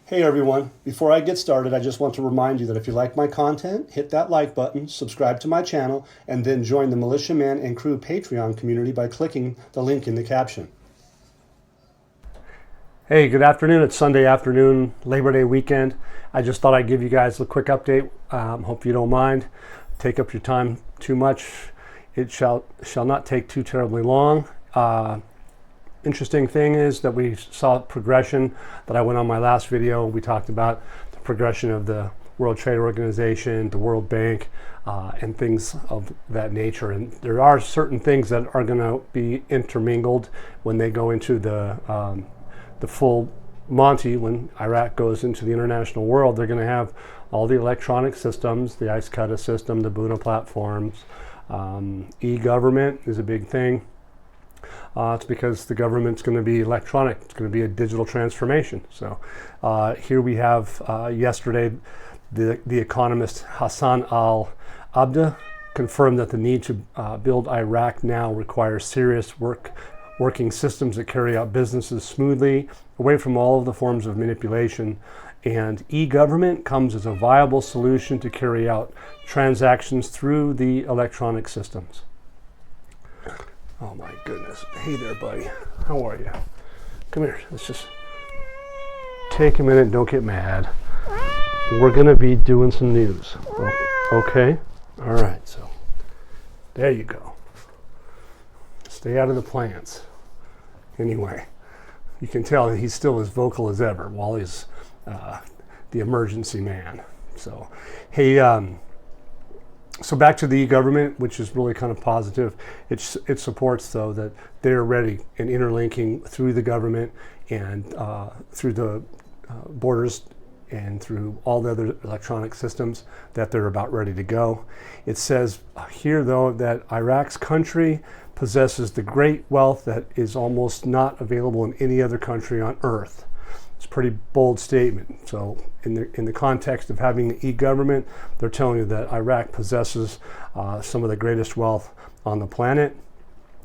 Hey everyone, before I get started, I just want to remind you that if you like my content, hit that like button, subscribe to my channel, and then join the Militiaman and Crew Patreon community by clicking the link in the caption. Hey, good afternoon. It's Sunday afternoon, Labor Day weekend. I just thought I'd give you guys a quick update. Hope you don't mind. Take up your time too much. It shall not take too terribly long. Interesting thing is that we saw progression that I went on my last video. We talked about the progression of the World Trade Organization, the World Bank, and things of that nature. And there are certain things that are going to be intermingled when they go into the full Monty. When Iraq goes into the international world, they're going to have all the electronic systems, the ICE-CUDA system, the Buna platforms. E-government is a big thing. It's because the government's going to be electronic. It's going to be a digital transformation. So here we have yesterday, the economist Hassan al-Abda confirmed that the need to build Iraq now requires serious working systems that carry out businesses smoothly, away from all of the forms of manipulation. And e-government comes as a viable solution to carry out transactions through the electronic systems. Oh my goodness. Hey there, buddy. How are you? Come here. Let's just take a minute and don't get mad. We're going to be doing some news. Okay? All right. So there you go. Stay out of the plants. Anyway, you can tell that he's still as vocal as ever. Wally's the emergency man. So, hey, so back to the e-government, which is really kind of positive. It supports, though, that they're ready and interlinking through the government and through the borders and through all the other electronic systems, that they're about ready to go. It says here, though, that Iraq's country possesses the great wealth that is almost not available in any other country on earth. It's a pretty bold statement. So in the context of having an e-government, they're telling you that Iraq possesses some of the greatest wealth on the planet.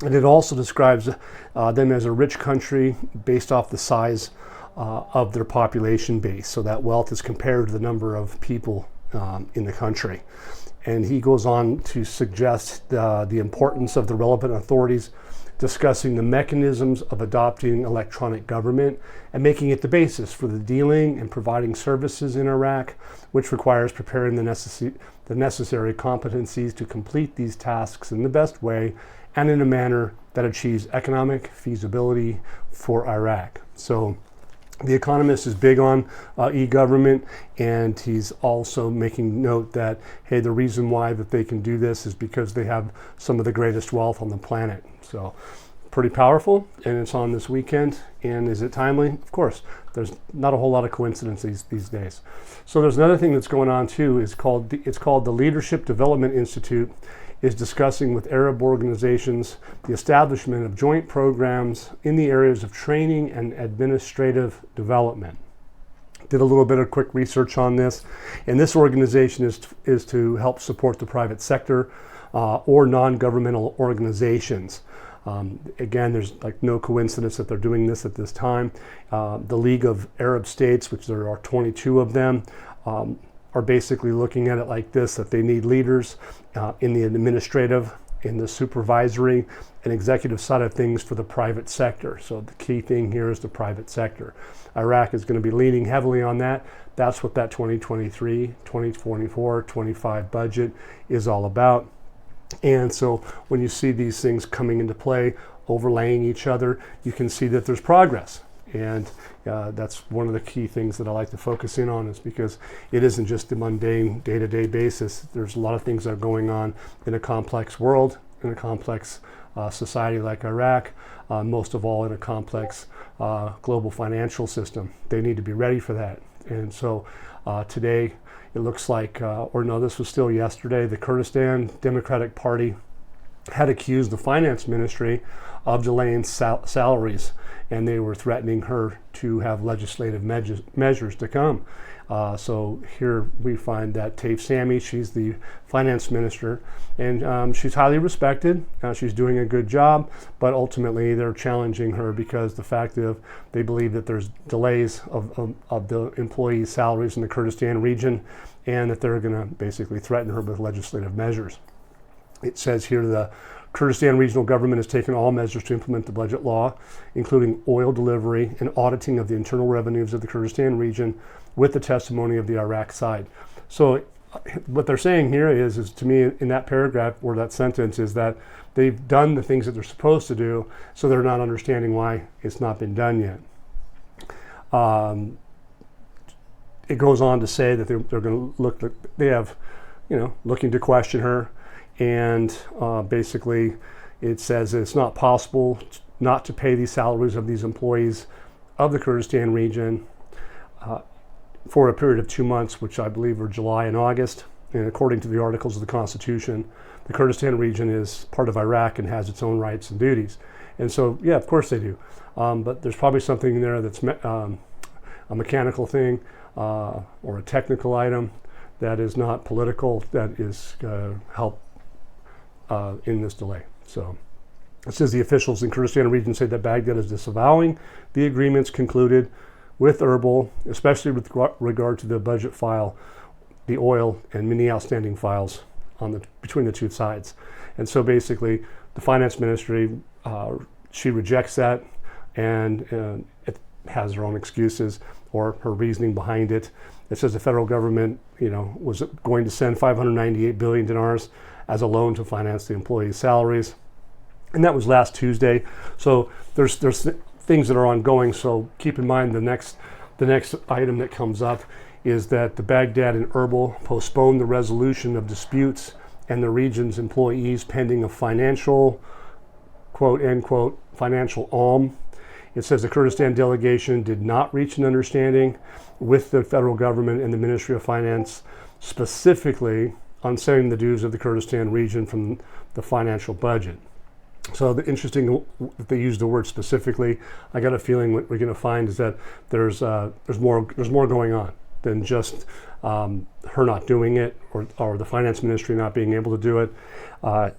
And it also describes them as a rich country based off the size of their population base. So that wealth is compared to the number of people in the country. And he goes on to suggest the importance of the relevant authorities discussing the mechanisms of adopting electronic government and making it the basis for the dealing and providing services in Iraq, which requires preparing the necessary competencies to complete these tasks in the best way and in a manner that achieves economic feasibility for Iraq. So the economist is big on e-government, and he's also making note that, hey, the reason why that they can do this is because they have some of the greatest wealth on the planet. So pretty powerful, and it's on this weekend. And is it timely? Of course. There's not a whole lot of coincidences these days. So there's another thing that's going on too. It's called the Leadership Development Institute is discussing with Arab organizations the establishment of joint programs in the areas of training and administrative development. Did a little bit of quick research on this, and this organization is to help support the private sector or non-governmental organizations. Again, there's like no coincidence that they're doing this at this time. The League of Arab States, which there are 22 of them, are basically looking at it like this, that they need leaders in the administrative, in the supervisory, and executive side of things for the private sector. So the key thing here is the private sector. Iraq is going to be leaning heavily on that. That's what that 2023, 2024, 25 budget is all about. And so when you see these things coming into play, overlaying each other, you can see that there's progress. And that's one of the key things that I like to focus in on, is because it isn't just the mundane day-to-day basis. There's a lot of things that are going on in a complex world, in a complex society like Iraq, most of all in a complex global financial system. They need to be ready for that. And so today it looks like, or no, this was still yesterday, the Kurdistan Democratic Party had accused the finance ministry of delaying salaries, and they were threatening her to have legislative measures to come. So here we find that Taif Sami, she's the finance minister, and she's highly respected. She's doing a good job, but ultimately they're challenging her because the fact of they believe that there's delays of the employees' salaries in the Kurdistan region, and that they're going to basically threaten her with legislative measures. It says here the Kurdistan regional government has taken all measures to implement the budget law, including oil delivery and auditing of the internal revenues of the Kurdistan region with the testimony of the Iraq side. So what they're saying here is to me in that paragraph or that sentence is that they've done the things that they're supposed to do, so they're not understanding why it's not been done yet. It goes on to say that they're going to look, they have, looking to question her. And basically, it says that it's not possible not to pay these salaries of these employees of the Kurdistan region for a period of 2 months, which I believe are July and August. And according to the articles of the Constitution, the Kurdistan region is part of Iraq and has its own rights and duties. And so, yeah, of course they do. But there's probably something there that's a mechanical thing or a technical item that is not political, that is help in this delay. So it says the officials in Kurdistan region say that Baghdad is disavowing the agreements concluded with Erbil, especially with regard to the budget file, the oil, and many outstanding files between the two sides. And so basically, the finance ministry, she rejects that, and it has her own excuses or her reasoning behind it. It says the federal government, was going to send 598 billion dinars as a loan to finance the employees' salaries, and that was last Tuesday. So there's things that are ongoing. So keep in mind the next item that comes up is that the Baghdad and Erbil postponed the resolution of disputes and the region's employees pending a financial, quote unquote, financial alm. It says the Kurdistan delegation did not reach an understanding with the federal government and the Ministry of Finance specifically on setting the dues of the Kurdistan region from the financial budget. So the interesting that they use the word specifically. I got a feeling what we're going to find is that there's more going on than just her not doing it or the finance ministry not being able to do it.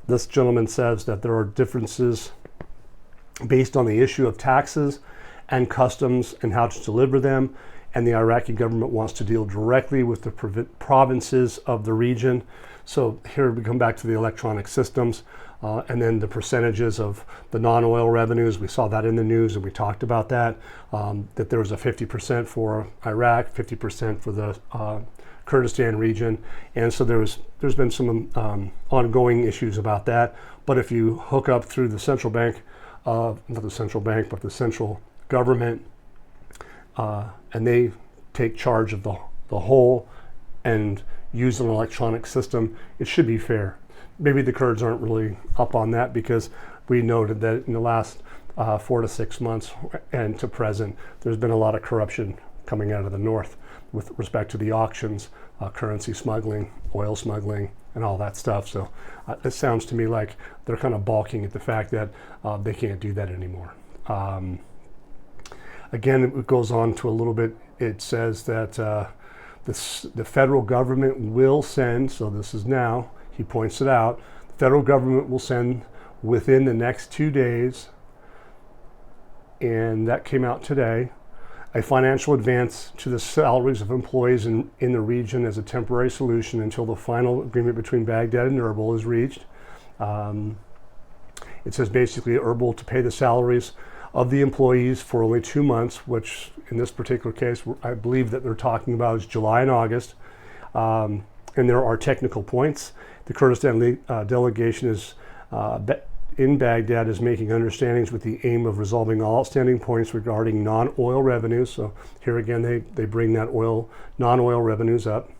This gentleman says that there are differences based on the issue of taxes and customs and how to deliver them, and the Iraqi government wants to deal directly with the provinces of the region. So here we come back to the electronic systems and then the percentages of the non-oil revenues. We saw that in the news and we talked about that, that there was a 50% for Iraq, 50% for the Kurdistan region. And so there's been some ongoing issues about that. But if you hook up through the central bank, not the central bank, but the central government, and they take charge of the whole and use an electronic system, it should be fair. Maybe the Kurds aren't really up on that because we noted that in the last 4 to 6 months and to present, there's been a lot of corruption coming out of the north with respect to the auctions, currency smuggling, oil smuggling, and all that stuff. So it sounds to me like they're kind of balking at the fact that they can't do that anymore. Again, it goes on to a little bit. It says that the federal government will send, so this is now, he points it out, the federal government will send within the next 2 days, and that came out today, a financial advance to the salaries of employees in the region as a temporary solution until the final agreement between Baghdad and Erbil is reached. It says basically Erbil to pay the salaries of the employees for only 2 months, which in this particular case, I believe that they're talking about is July and August. And there are technical points. The Kurdistan delegation is in Baghdad is making understandings with the aim of resolving all outstanding points regarding non-oil revenues. So here again, they bring that non-oil revenues up.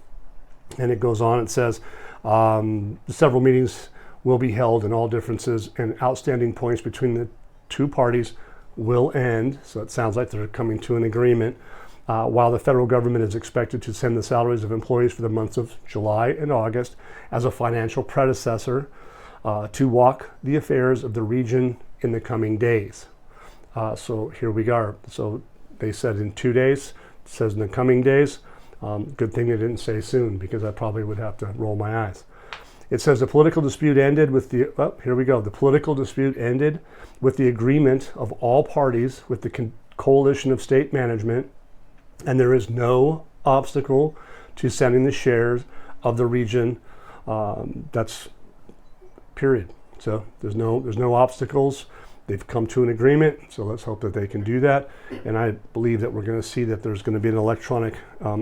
And it goes on, it says, several meetings will be held and all differences and outstanding points between the two parties will end. So it sounds like they're coming to an agreement. While the federal government is expected to send the salaries of employees for the months of July and August as a financial predecessor, to walk the affairs of the region in the coming days. So here we are. So they said in 2 days, it says in the coming days. Good thing they didn't say soon, because I probably would have to roll my eyes. It says the political dispute ended with the, here we go. The political dispute ended with the agreement of all parties with the coalition of state management, and there is no obstacle to sending the shares of the region. That's period. So there's no obstacles. They've come to an agreement, so let's hope that they can do that. And I believe that we're going to see that there's going to be an electronic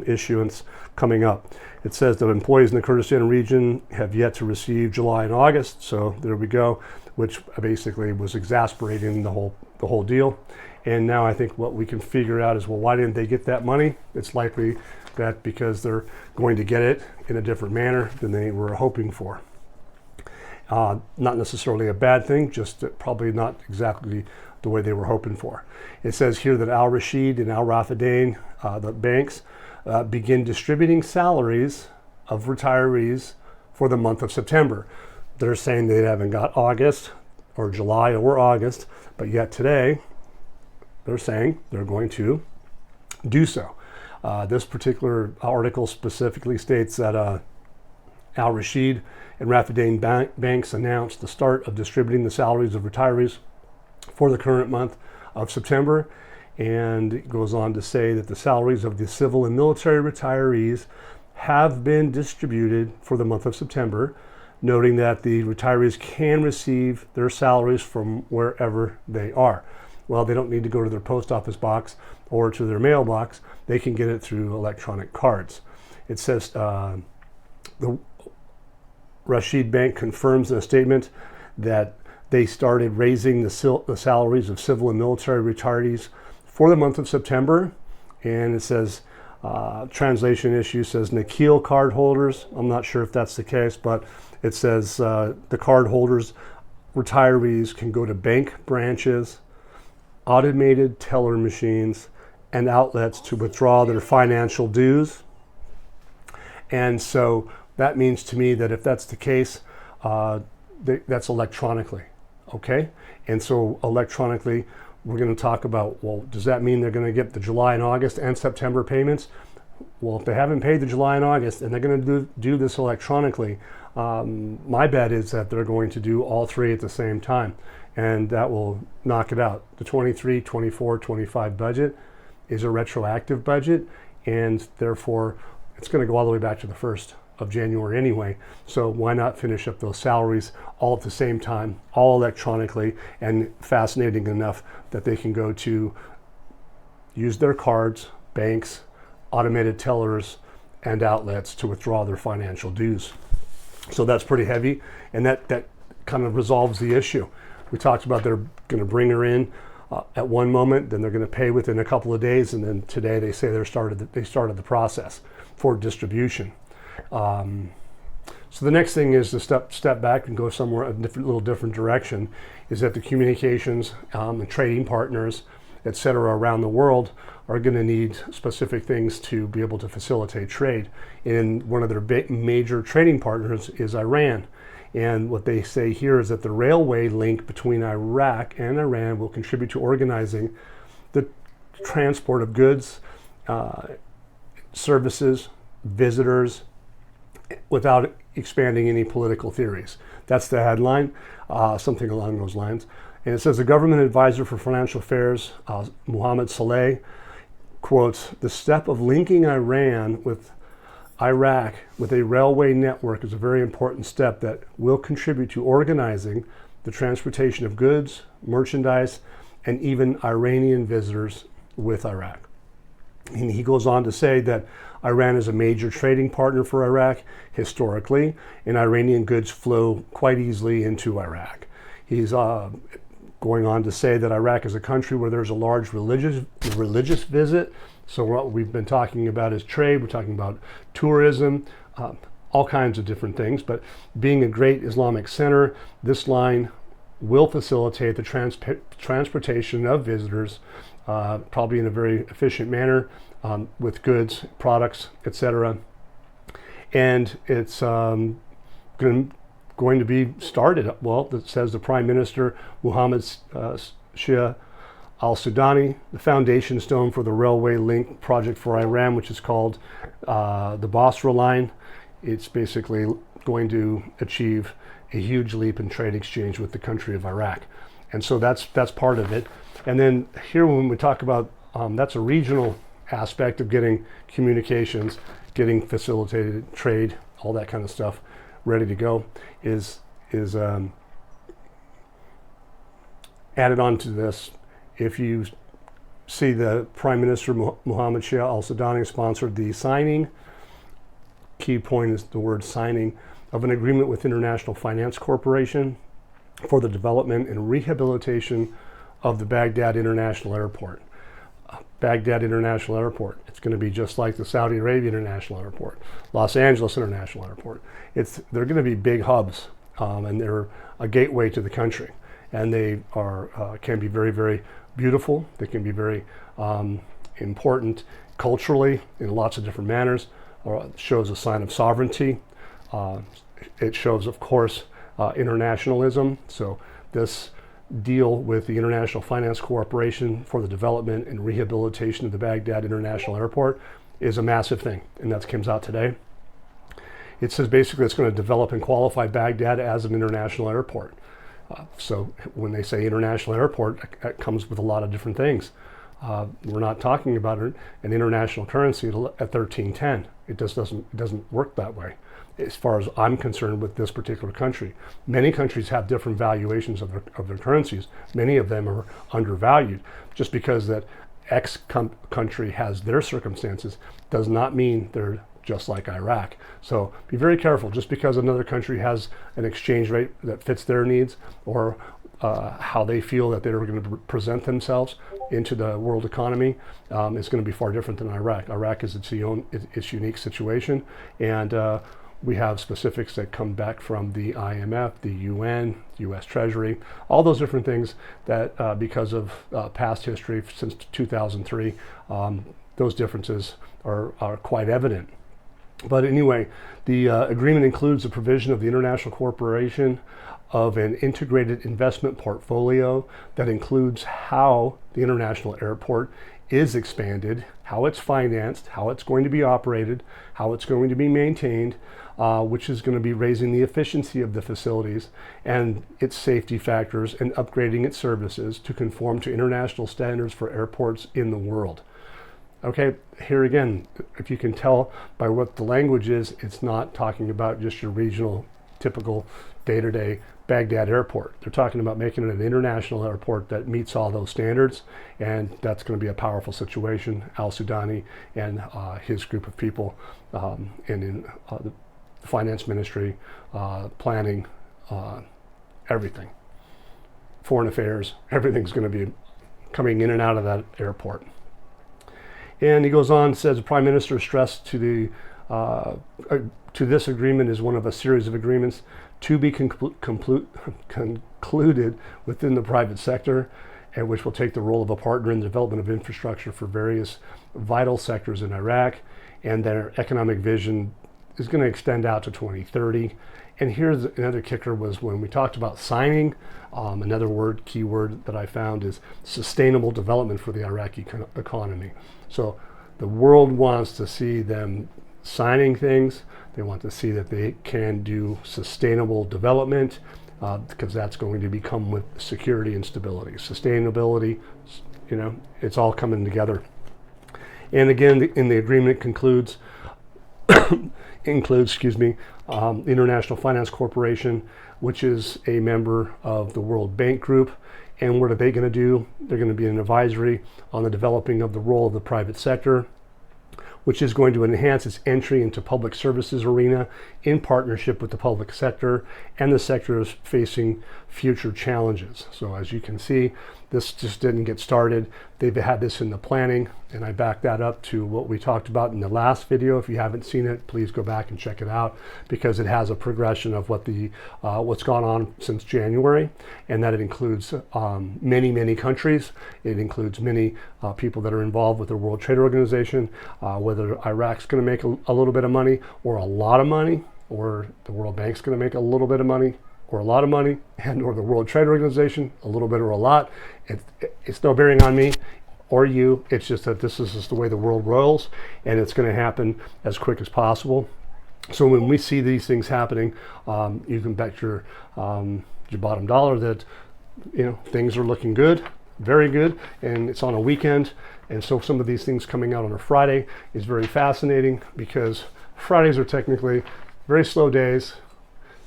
issuance coming up. It says that employees in the Kurdistan region have yet to receive July and August, so there we go, which basically was exasperating the whole deal. And now I think what we can figure out is, well, why didn't they get that money? It's likely that because they're going to get it in a different manner than they were hoping for. Not necessarily a bad thing, just probably not exactly the way they were hoping for. It says here that Al Rashid and Al Rafadain, the banks, begin distributing salaries of retirees for the month of September. They're saying they haven't got August or July or August, but yet today they're saying they're going to do so. This particular article specifically states that Al Rashid and Rafadain banks announced the start of distributing the salaries of retirees for the current month of September. And it goes on to say that the salaries of the civil and military retirees have been distributed for the month of September, noting that the retirees can receive their salaries from wherever they are. Well, they don't need to go to their post office box or to their mailbox. They can get it through electronic cards. It says the Rashid Bank confirms in a statement that they started raising the salaries of civil and military retirees for the month of September. And it says, translation issue says Nikhil card holders. I'm not sure if that's the case, but it says the card holders, retirees, can go to bank branches, automated teller machines, and outlets to withdraw their financial dues. And so that means to me that if that's the case, that's electronically, okay? And so electronically, we're going to talk about, well, does that mean they're going to get the July and August and September payments? Well, if they haven't paid the July and August and they're going to do this electronically, my bet is that they're going to do all three at the same time, and that will knock it out. The 23, 24, 25 budget is a retroactive budget, and therefore it's going to go all the way back to the 1st of January anyway. So why not finish up those salaries all at the same time, all electronically, and fascinating enough that they can go to use their cards, banks, automated tellers, and outlets to withdraw their financial dues. So that's pretty heavy, and that kind of resolves the issue. We talked about they're going to bring her in at one moment, then they're going to pay within a couple of days, and then today they say they started the process for distribution. So the next thing is to step back and go somewhere a little different direction. Is that the communications and trading partners, et cetera, around the world are going to need specific things to be able to facilitate trade. And one of their major trading partners is Iran. And what they say here is that the railway link between Iraq and Iran will contribute to organizing the transport of goods, services, visitors, without expanding any political theories. That's the headline, something along those lines. And it says the government advisor for financial affairs, Mohammed Saleh, quotes, "The step of linking Iran with Iraq with a railway network is a very important step that will contribute to organizing the transportation of goods, merchandise, and even Iranian visitors with Iraq." And he goes on to say that Iran is a major trading partner for Iraq historically, and Iranian goods flow quite easily into Iraq. He's going on to say that Iraq is a country where there's a large religious visit. So what we've been talking about is trade, we're talking about tourism, all kinds of different things. But being a great Islamic center, this line will facilitate the transportation of visitors, probably in a very efficient manner, with goods, products, etc. And it's going to going to be started. Well, it says the Prime Minister, Mohammed Shia al-Sudani, the foundation stone for the railway link project for Iran, which is called the Basra Line. It's basically going to achieve a huge leap in trade exchange with the country of Iraq. And so that's part of it. And then here when we talk about, that's a regional aspect of getting communications, getting facilitated trade, all that kind of stuff ready to go, is added on to this. If you see the Prime Minister Mohammed Shia al-Sudani sponsored the signing, key point is the word signing, of an agreement with International Finance Corporation for the development and rehabilitation of the Baghdad International Airport. Baghdad International Airport. It's going to be just like the Saudi Arabia International Airport, Los Angeles International Airport. They're going to be big hubs, and they're a gateway to the country. And they can be very, very beautiful. They can be very important culturally in lots of different manners. It shows a sign of sovereignty. It shows, of course, internationalism. So this deal with the International Finance Corporation for the development and rehabilitation of the Baghdad International Airport is a massive thing, and that comes out today. It says basically it's going to develop and qualify Baghdad as an international airport. So when they say international airport, it comes with a lot of different things. We're not talking about an international currency at 1310. It just doesn't work that way, as far as I'm concerned with this particular country. Many countries have different valuations of their currencies. Many of them are undervalued. Just because that X country has their circumstances does not mean they're just like Iraq. So be very careful. Just because another country has an exchange rate that fits their needs, or how they feel that they're going to present themselves into the world economy, is going to be far different than Iraq. Iraq is its unique situation, and we have specifics that come back from the IMF, the UN, US Treasury, all those different things that because of past history since 2003, those differences are quite evident. But anyway, the agreement includes the provision of the International Corporation of an integrated investment portfolio that includes how the international airport is expanded, how it's financed, how it's going to be operated, how it's going to be maintained, which is going to be raising the efficiency of the facilities and its safety factors and upgrading its services to conform to international standards for airports in the world. Okay, here again, if you can tell by what the language is, it's not talking about just your regional, typical day-to-day Baghdad airport. They're talking about making it an international airport that meets all those standards, and that's going to be a powerful situation. Al-Sudani and his group of people and in the finance ministry, planning, everything, foreign affairs, everything's going to be coming in and out of that airport. And he goes on, says the Prime Minister stressed to this agreement is one of a series of agreements to be concluded within the private sector, and which will take the role of a partner in the development of infrastructure for various vital sectors in Iraq, and their economic vision is going to extend out to 2030. And here's another kicker, was when we talked about signing, another key word that I found is sustainable development for the Iraqi economy. So the world wants to see them signing things. They want to see that they can do sustainable development, because that's going to become with security and stability. Sustainability, it's all coming together. And again, in the agreement includes, the International Finance Corporation, which is a member of the World Bank Group. And what are they going to do? They're going to be an advisory on the developing of the role of the private sector, which is going to enhance its entry into public services arena in partnership with the public sector and the sectors facing future challenges. So as you can see, this just didn't get started. They've had this in the planning, and I back that up to what we talked about in the last video. If you haven't seen it, please go back and check it out, because it has a progression of what's gone on since January, and that it includes many countries. It includes many people that are involved with the World Trade Organization, whether Iraq's going to make a little bit of money or a lot of money. or the World Bank's going to make a little bit of money or a lot of money, and or the World Trade Organization, a little bit or a lot. It's no bearing on me or you. It's just that this is just the way the world rolls, and it's going to happen as quick as possible. So when we see these things happening, you can bet your bottom dollar that things are looking good, very good, and it's on a weekend. And so some of these things coming out on a Friday is very fascinating, because Fridays are technically very slow days.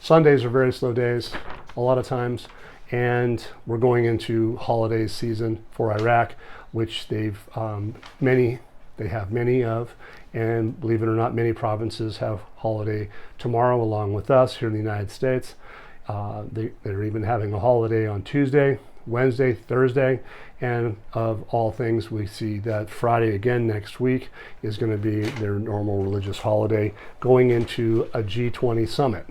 Sundays are very slow days a lot of times, and we're going into holiday season for Iraq, which they have many of, and believe it or not, many provinces have holiday tomorrow along with us here in the United States. They're even having a holiday on Tuesday, Wednesday, Thursday, and of all things, we see that Friday again next week is going to be their normal religious holiday, going into a G20 summit.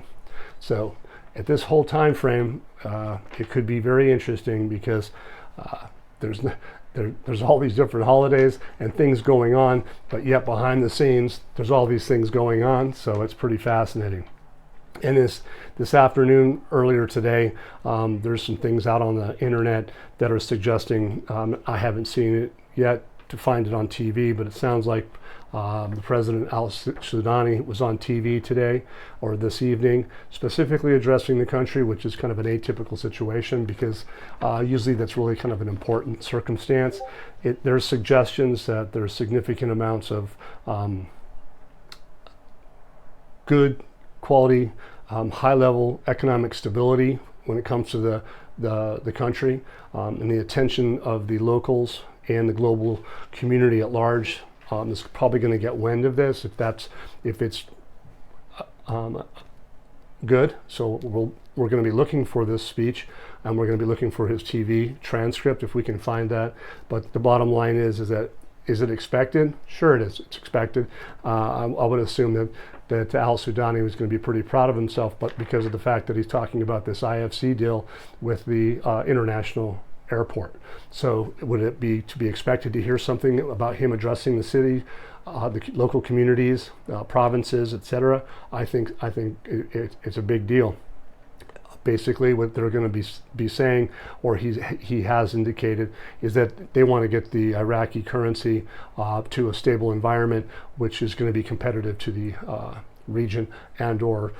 So at this whole time frame, it could be very interesting, because there's all these different holidays and things going on, but yet behind the scenes, there's all these things going on. So it's pretty fascinating. And this afternoon, earlier today, there's some things out on the internet that are suggesting, I haven't seen it yet to find it on TV, but it sounds like the President al-Sudani was on TV today or this evening, specifically addressing the country, which is kind of an atypical situation, because usually that's really kind of an important circumstance. There's suggestions that there's significant amounts of good quality, high-level economic stability when it comes to the country, and the attention of the locals and the global community at large is probably going to get wind of this if it's good. So we're going to be looking for this speech, and we're going to be looking for his TV transcript if we can find that. But the bottom line is that, is it expected? Sure, it is. It's expected. I would assume that al-Sudani was going to be pretty proud of himself, but because of the fact that he's talking about this IFC deal with the international airport. So would it be to be expected to hear something about him addressing the city, the local communities, provinces, etc.? I think it's a big deal. Basically, what they're going to be saying, or he has indicated, is that they want to get the Iraqi currency to a stable environment, which is going to be competitive to the region and or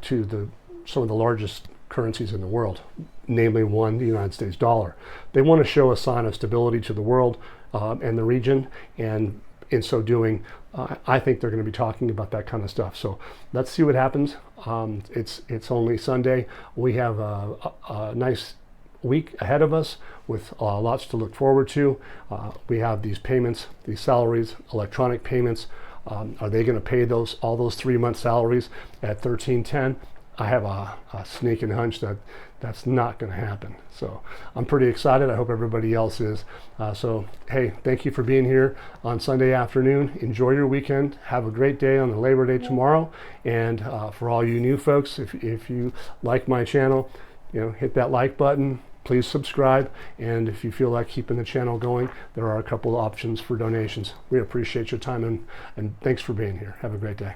to some of the largest currencies in the world, namely the United States dollar. They want to show a sign of stability to the world and the region, and in so doing, I think they're going to be talking about that kind of stuff. So let's see what happens. It's only Sunday. We have a nice week ahead of us with lots to look forward to. We have these payments, these salaries, electronic payments. Are they going to pay all those 3-month salaries at $13.10? I have a sneaking hunch that that's not going to happen. So I'm pretty excited. I hope everybody else is. So hey, thank you for being here on Sunday afternoon. Enjoy your weekend. Have a great day on the Labor Day tomorrow. And for all you new folks, if you like my channel, hit that like button. Please subscribe. And if you feel like keeping the channel going, there are a couple of options for donations. We appreciate your time, and thanks for being here. Have a great day.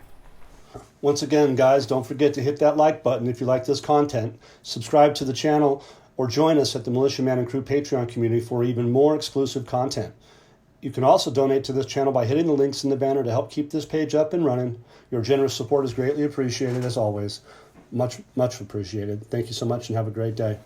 Once again, guys, don't forget to hit that like button if you like this content, subscribe to the channel, or join us at the Militia Man and Crew Patreon community for even more exclusive content. You can also donate to this channel by hitting the links in the banner to help keep this page up and running. Your generous support is greatly appreciated, as always. Much, much appreciated. Thank you so much, and have a great day.